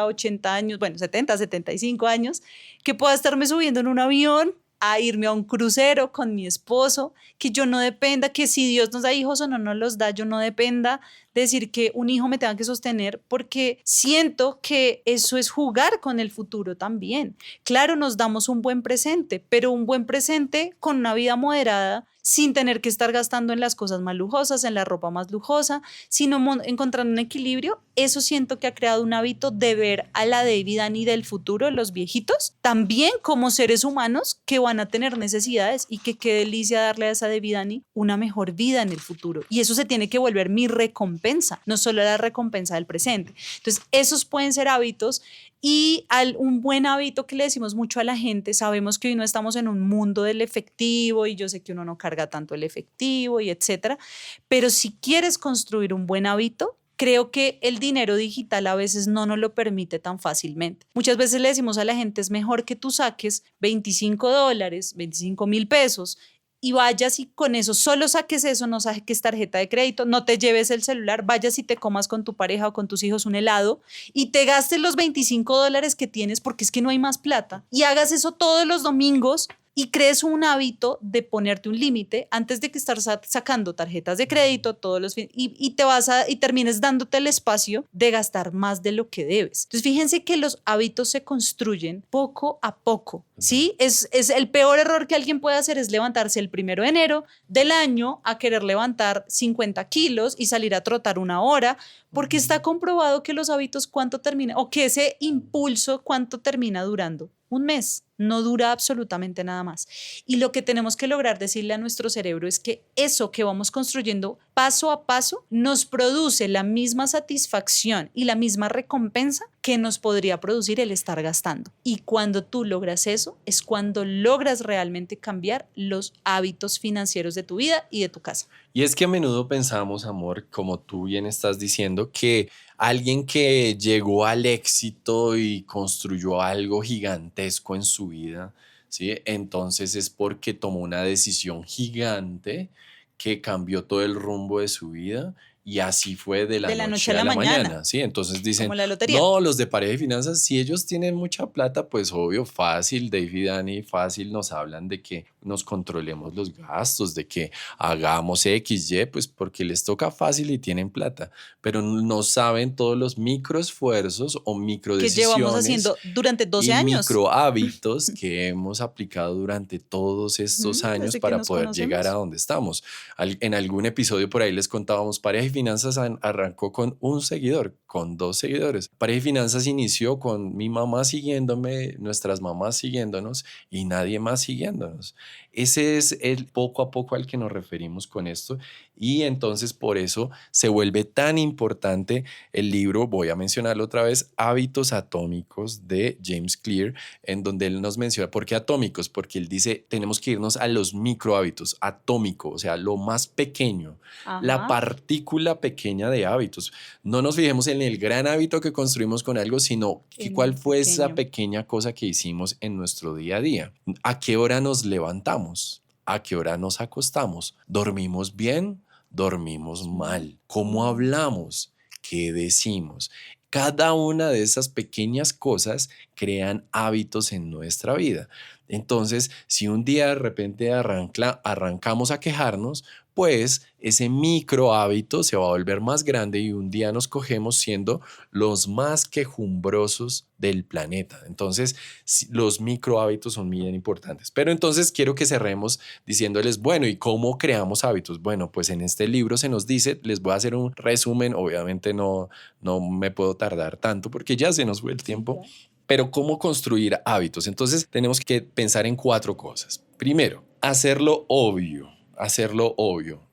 80 años, bueno, 70, 75 años, que pueda estarme subiendo en un avión a irme a un crucero con mi esposo, que yo no dependa, que si Dios nos da hijos o no nos los da, yo no dependa de decir que un hijo me tenga que sostener, porque siento que eso es jugar con el futuro también. Claro, nos damos un buen presente, pero un buen presente con una vida moderada, sin tener que estar gastando en las cosas más lujosas, en la ropa más lujosa, sino encontrando un equilibrio. Eso siento que ha creado un hábito de ver a la David y Dani del futuro, los viejitos, también como seres humanos que van a tener necesidades y que qué delicia darle a esa David y Dani una mejor vida en el futuro. Y eso se tiene que volver mi recompensa, no solo la recompensa del presente. Entonces, esos pueden ser hábitos. Y un buen hábito que le decimos mucho a la gente, sabemos que hoy no estamos en un mundo del efectivo y yo sé que uno no carga tanto el efectivo y etcétera, pero si quieres construir un buen hábito, creo que el dinero digital a veces no nos lo permite tan fácilmente. Muchas veces le decimos a la gente, es mejor que tú saques $25, 25,000 pesos y vayas y con eso solo saques eso, no saques tarjeta de crédito, no te lleves el celular, vayas y te comas con tu pareja o con tus hijos un helado y te gastes los $25 que tienes porque es que no hay más plata y hagas eso todos los domingos y crees un hábito de ponerte un límite antes de que estar sacando tarjetas de crédito todos los fines y y termines dándote el espacio de gastar más de lo que debes. Entonces fíjense que los hábitos se construyen poco a poco, ¿sí? Es el peor error que alguien puede hacer es levantarse el 1 de enero del año a querer levantar 50 kilos y salir a trotar 1 hora porque está comprobado que los hábitos cuánto termina o que ese impulso cuánto termina durando. Un mes, no dura absolutamente nada más. Y lo que tenemos que lograr decirle a nuestro cerebro es que eso que vamos construyendo paso a paso nos produce la misma satisfacción y la misma recompensa que nos podría producir el estar gastando. Y cuando tú logras eso, es cuando logras realmente cambiar los hábitos financieros de tu vida y de tu casa. Y es que a menudo pensamos, amor, como tú bien estás diciendo, que alguien que llegó al éxito y construyó algo gigantesco en su vida, ¿sí? Entonces es porque tomó una decisión gigante que cambió todo el rumbo de su vida y así fue de la noche a la mañana, ¿sí? Entonces dicen, como la lotería. no, los de Pareja y Finanzas, si ellos tienen mucha plata, pues obvio, fácil, Dave y Dani, fácil nos hablan de que nos controlemos los gastos, de que hagamos X, Y, pues porque les toca fácil y tienen plata, pero no saben todos los microesfuerzos o microdecisiones que llevamos haciendo durante 12 años. Micro hábitos que hemos aplicado durante todos estos años para poder llegar a donde estamos. En algún episodio por ahí les contábamos, Pareja y Finanzas arrancó con un seguidor, con 2 seguidores. Pareja y Finanzas inició con mi mamá siguiéndome, nuestras mamás siguiéndonos y nadie más siguiéndonos. Ese es el poco a poco al que nos referimos con esto y entonces por eso se vuelve tan importante el libro, voy a mencionarlo otra vez, Hábitos Atómicos de James Clear, en donde él nos menciona, ¿por qué atómicos? Porque él dice, tenemos que irnos a los micro hábitos, atómico, o sea, lo más pequeño, la partícula pequeña de hábitos. No nos fijemos en el gran hábito que construimos con algo, sino cuál fue esa pequeña cosa que hicimos en nuestro día a día. ¿A qué hora nos levantamos? ¿A qué hora nos acostamos? ¿Dormimos bien? ¿Dormimos mal? ¿Cómo hablamos? ¿Qué decimos? Cada una de esas pequeñas cosas crean hábitos en nuestra vida. Entonces, si un día de repente arrancamos a quejarnos, pues ese micro hábito se va a volver más grande y un día nos cogemos siendo los más quejumbrosos del planeta. Entonces, los micro hábitos son bien importantes. Pero entonces quiero que cerremos diciéndoles, bueno, ¿y cómo creamos hábitos? Bueno, pues en este libro se nos dice, les voy a hacer un resumen, obviamente no me puedo tardar tanto porque ya se nos fue el tiempo, pero ¿cómo construir hábitos? Entonces tenemos que pensar en 4 cosas. Primero, hacerlo obvio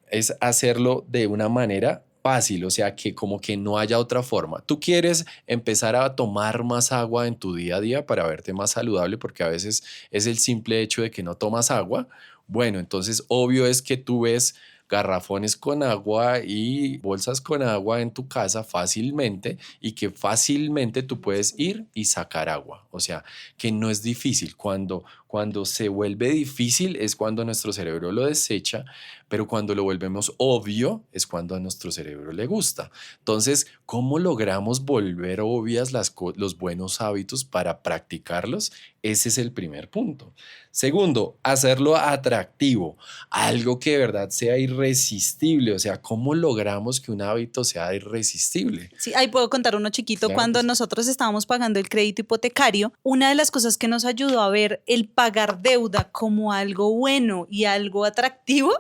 es hacerlo de una manera fácil, o sea, que como que no haya otra forma. Tú quieres empezar a tomar más agua en tu día a día para verte más saludable, porque a veces es el simple hecho de que no tomas agua. Bueno, entonces obvio es que tú ves garrafones con agua y bolsas con agua en tu casa fácilmente y que fácilmente tú puedes ir y sacar agua. O sea, que no es difícil. Cuando se vuelve difícil es cuando nuestro cerebro lo desecha, pero cuando lo volvemos obvio es cuando a nuestro cerebro le gusta. Entonces, ¿cómo logramos volver obvias los buenos hábitos para practicarlos? Ese es el primer punto. Segundo, hacerlo atractivo, algo que de verdad sea irresistible. O sea, ¿cómo logramos que un hábito sea irresistible? Sí, ahí puedo contar uno chiquito. Claro, cuando nosotros estábamos pagando el crédito hipotecario, una de las cosas que nos ayudó a ver el pagar deuda como algo bueno y algo atractivo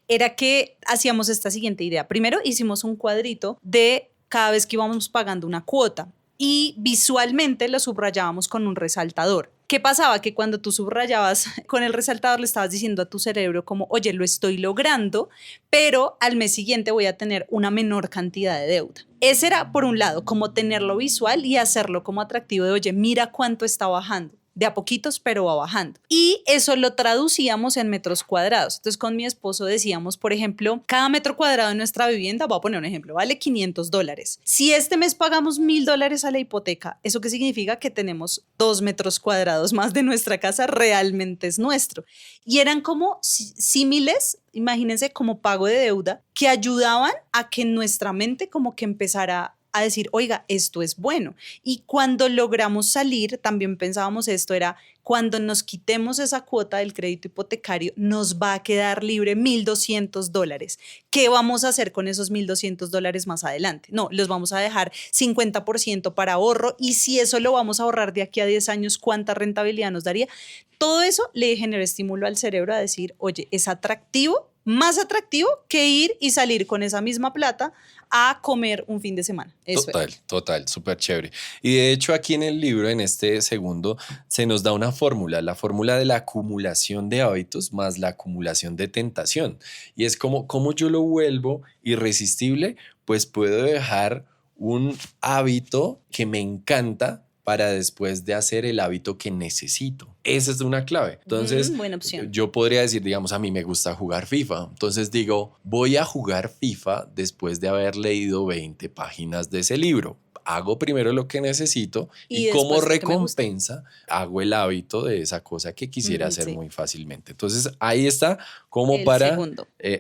era que hacíamos esta siguiente idea. Primero hicimos un cuadrito de cada vez que íbamos pagando una cuota y visualmente lo subrayábamos con un resaltador. ¿Qué pasaba? Que cuando tú subrayabas con el resaltador le estabas diciendo a tu cerebro como, oye, lo estoy logrando, pero al mes siguiente voy a tener una menor cantidad de deuda. Ese era, por un lado, como tenerlo visual y hacerlo como atractivo de, oye, mira cuánto está bajando. de a poquitos, pero va bajando. Y eso lo traducíamos en metros cuadrados. Entonces con mi esposo decíamos, por ejemplo, cada metro cuadrado de nuestra vivienda, voy a poner un ejemplo, vale $500. Si este mes pagamos $1,000 a la hipoteca, ¿eso qué significa? Que tenemos 2 metros cuadrados más de nuestra casa, realmente es nuestro. Y eran como símiles, imagínense, como pago de deuda, que ayudaban a que nuestra mente como que empezara a decir, oiga, esto es bueno. Y cuando logramos salir, también pensábamos esto, era cuando nos quitemos esa cuota del crédito hipotecario, nos va a quedar libre $1,200. ¿Qué vamos a hacer con esos $1,200 más adelante? No, los vamos a dejar 50% para ahorro, y si eso lo vamos a ahorrar de aquí a 10 años, ¿cuánta rentabilidad nos daría? Todo eso le genera estímulo al cerebro a decir, oye, es atractivo, más atractivo que ir y salir con esa misma plata a comer un fin de semana. Eso Total, súper chévere. Y de hecho aquí en el libro, en este segundo, se nos da una fórmula, la fórmula de la acumulación de hábitos más la acumulación de tentación. Y es como yo lo vuelvo irresistible, pues puedo dejar un hábito que me encanta para después de hacer el hábito que necesito. Esa es una clave. Entonces, buena opción. yo podría decir, digamos, a mí me gusta jugar FIFA. Entonces digo, voy a jugar FIFA después de haber leído 20 páginas de ese libro. Hago primero lo que necesito y como recompensa hago el hábito de esa cosa que quisiera hacer muy fácilmente. Entonces, ahí está como el para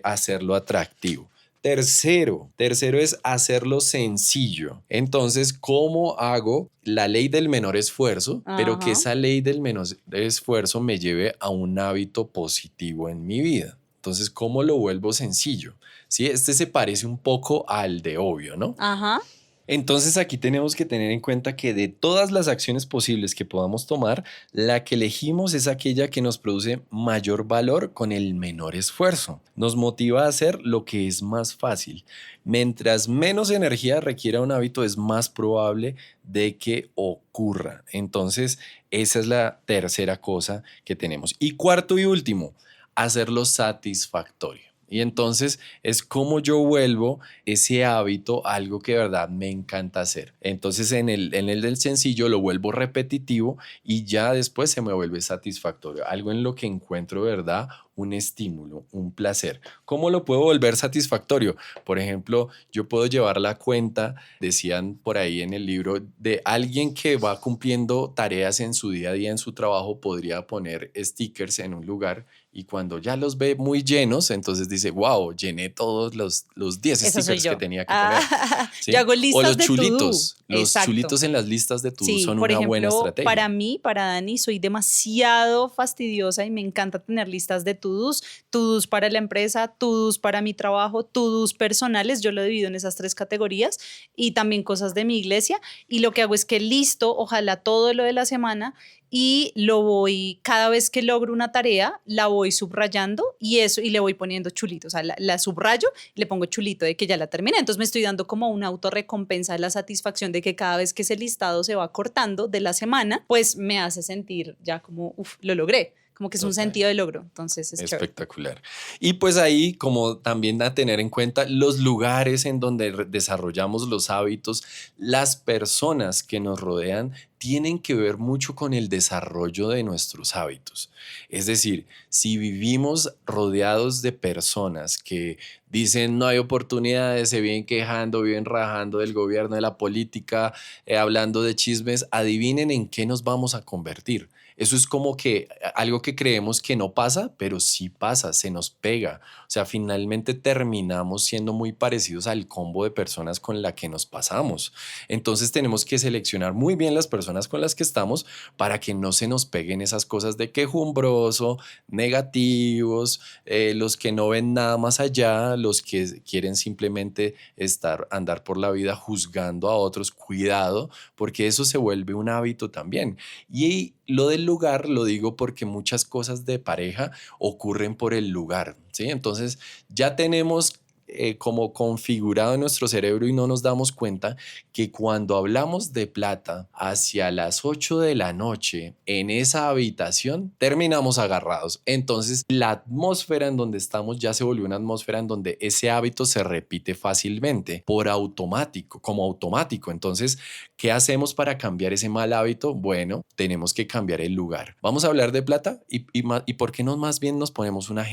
hacerlo atractivo. Tercero es hacerlo sencillo. Entonces, ¿cómo hago la ley del menor esfuerzo? Pero que esa ley del menor esfuerzo me lleve a un hábito positivo en mi vida. Entonces, ¿cómo lo vuelvo sencillo? Sí, este se parece un poco al de obvio, ¿no? Ajá. Entonces aquí tenemos que tener en cuenta que de todas las acciones posibles que podamos tomar, la que elegimos es aquella que nos produce mayor valor con el menor esfuerzo. Nos motiva a hacer lo que es más fácil. Mientras menos energía requiera un hábito, es más probable de que ocurra. Entonces, esa es la tercera cosa que tenemos. Y cuarto y último, hacerlo satisfactorio. Y entonces es como yo vuelvo ese hábito algo que de verdad me encanta hacer. Entonces en el del sencillo lo vuelvo repetitivo y ya después se me vuelve satisfactorio. Algo en lo que encuentro, ¿verdad?, un estímulo, un placer. ¿Cómo lo puedo volver satisfactorio? Por ejemplo, yo puedo llevar la cuenta, decían por ahí en el libro, de alguien que va cumpliendo tareas en su día a día en su trabajo, podría poner stickers en un lugar y cuando ya los ve muy llenos, entonces dice, wow, llené todos los 10 stickers que tenía que poner. ¿Sí? Yo hago listas o los de chulitos. to-do. Los chulitos en las listas de to-do son por una ejemplo, buena estrategia. Para mí, para Dani, soy demasiado fastidiosa y me encanta tener listas de to-dos para la empresa, to-dos para mi trabajo, to-dos personales. Yo lo divido en esas 3 categorías y también cosas de mi iglesia. Y lo que hago es que listo, ojalá todo lo de la semana, y lo voy, cada vez que logro una tarea, la voy subrayando y le voy poniendo chulito. O sea, la subrayo, le pongo chulito de que ya la terminé. Entonces me estoy dando como una autorrecompensa de la satisfacción de que cada vez que ese listado se va cortando de la semana, pues me hace sentir ya como, lo logré. Como que es un sentido de logro. Entonces es espectacular. Chévere. Y pues ahí, como también a tener en cuenta los lugares en donde desarrollamos los hábitos, las personas que nos rodean tienen que ver mucho con el desarrollo de nuestros hábitos. Es decir, si vivimos rodeados de personas que dicen no hay oportunidades, se vienen quejando, viven rajando del gobierno, de la política, hablando de chismes, adivinen en qué nos vamos a convertir. Eso es como que algo que creemos que no pasa, pero sí pasa, se nos pega. O sea, finalmente terminamos siendo muy parecidos al combo de personas con la que nos pasamos. Entonces tenemos que seleccionar muy bien las personas con las que estamos para que no se nos peguen esas cosas de quejumbroso, negativos, los que no ven nada más allá, los que quieren simplemente andar por la vida juzgando a otros. Cuidado, porque eso se vuelve un hábito también. Y lo del lugar lo digo porque muchas cosas de pareja ocurren por el lugar, ¿sí? Entonces ya tenemos como configurado en nuestro cerebro y no nos damos cuenta que cuando hablamos de plata hacia las 8 de la noche en esa habitación, terminamos agarrados. Entonces la atmósfera en donde estamos ya se volvió una atmósfera en donde ese hábito se repite fácilmente, por automático, como automático. Entonces, ¿qué hacemos para cambiar ese mal hábito? Bueno, tenemos que cambiar el lugar. Vamos a hablar de plata y ¿por qué no más bien nos ponemos una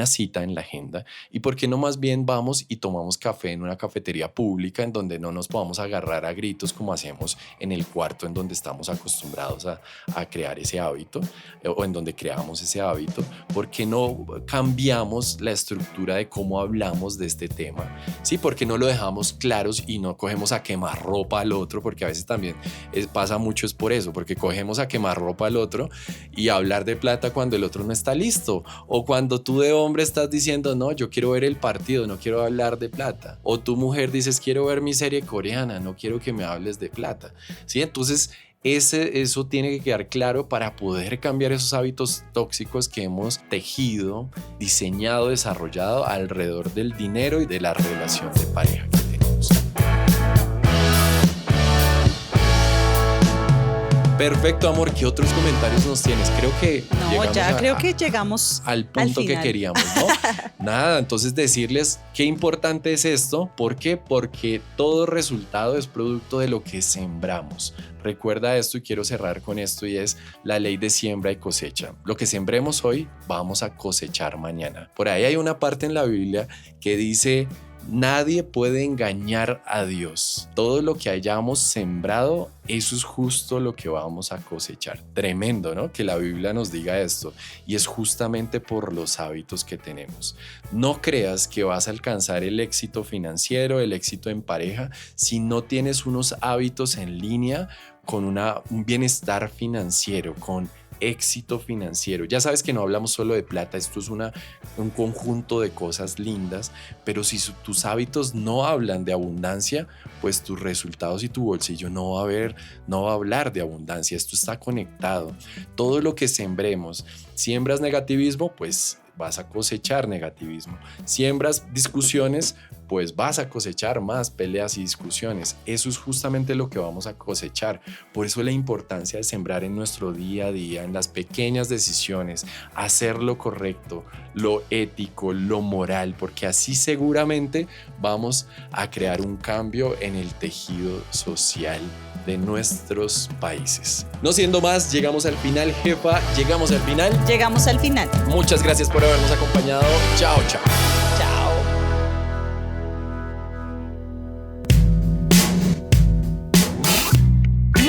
cita en la agenda? ¿Y por qué no más bien vamos y tomamos café en una cafetería pública en donde no nos podamos agarrar a gritos como hacemos en el cuarto en donde estamos acostumbrados a crear ese hábito o en donde creamos ese hábito? ¿Por qué no cambiamos la estructura de cómo hablamos de este tema? ¿Sí? ¿Por qué no lo dejamos claros y no cogemos a quemar ropa al otro? Porque a veces también pasa mucho es por eso, porque cogemos a quemar ropa al otro y hablar de plata cuando el otro no está listo, o cuando tú de hombre estás diciendo no, yo quiero ver el partido, no quiero hablar de plata, o tu mujer dices quiero ver mi serie coreana, no quiero que me hables de plata, ¿sí? Entonces eso tiene que quedar claro para poder cambiar esos hábitos tóxicos que hemos tejido, diseñado, desarrollado alrededor del dinero y de la relación de pareja que tenemos. Perfecto, amor. ¿Qué otros comentarios nos tienes? Creo que llegamos al punto al que final. queríamos, ¿no? Nada, entonces decirles qué importante es esto. ¿Por qué? Porque todo resultado es producto de lo que sembramos. Recuerda esto y quiero cerrar con esto, y es la ley de siembra y cosecha. Lo que sembremos hoy, vamos a cosechar mañana. Por ahí hay una parte en la Biblia que dice: nadie puede engañar a Dios. Todo lo que hayamos sembrado, eso es justo lo que vamos a cosechar. Tremendo, ¿no? Que la Biblia nos diga esto. Y es justamente por los hábitos que tenemos. No creas que vas a alcanzar el éxito financiero, el éxito en pareja, si no tienes unos hábitos en línea con un bienestar financiero, con éxito financiero. Ya sabes que no hablamos solo de plata, esto es un conjunto de cosas lindas, pero si tus hábitos no hablan de abundancia, pues tus resultados y tu bolsillo no va a hablar de abundancia. Esto está conectado. Todo lo que sembremos, siembras negativismo, pues vas a cosechar negativismo. Siembras discusiones, pues vas a cosechar más peleas y discusiones. Eso es justamente lo que vamos a cosechar. Por eso la importancia de sembrar en nuestro día a día, en las pequeñas decisiones, hacer lo correcto, lo ético, lo moral, porque así seguramente vamos a crear un cambio en el tejido social de nuestros países. No siendo más, llegamos al final, jefa. Llegamos al final. Muchas gracias por habernos acompañado. Chao, chao. Chao.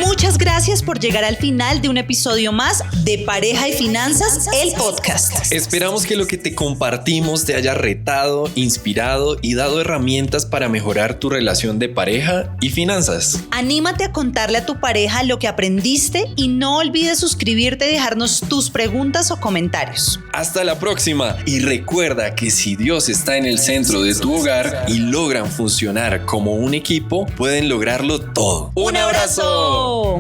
Muchas gracias por llegar al final de un episodio más de Pareja y Finanzas, el podcast. Esperamos que lo que te compartimos te haya retado, inspirado y dado herramientas para mejorar tu relación de pareja y finanzas. Anímate a contarle a tu pareja lo que aprendiste y no olvides suscribirte y dejarnos tus preguntas o comentarios. Hasta la próxima, y recuerda que si Dios está en el centro de tu hogar y logran funcionar como un equipo, pueden lograrlo todo. ¡Un abrazo!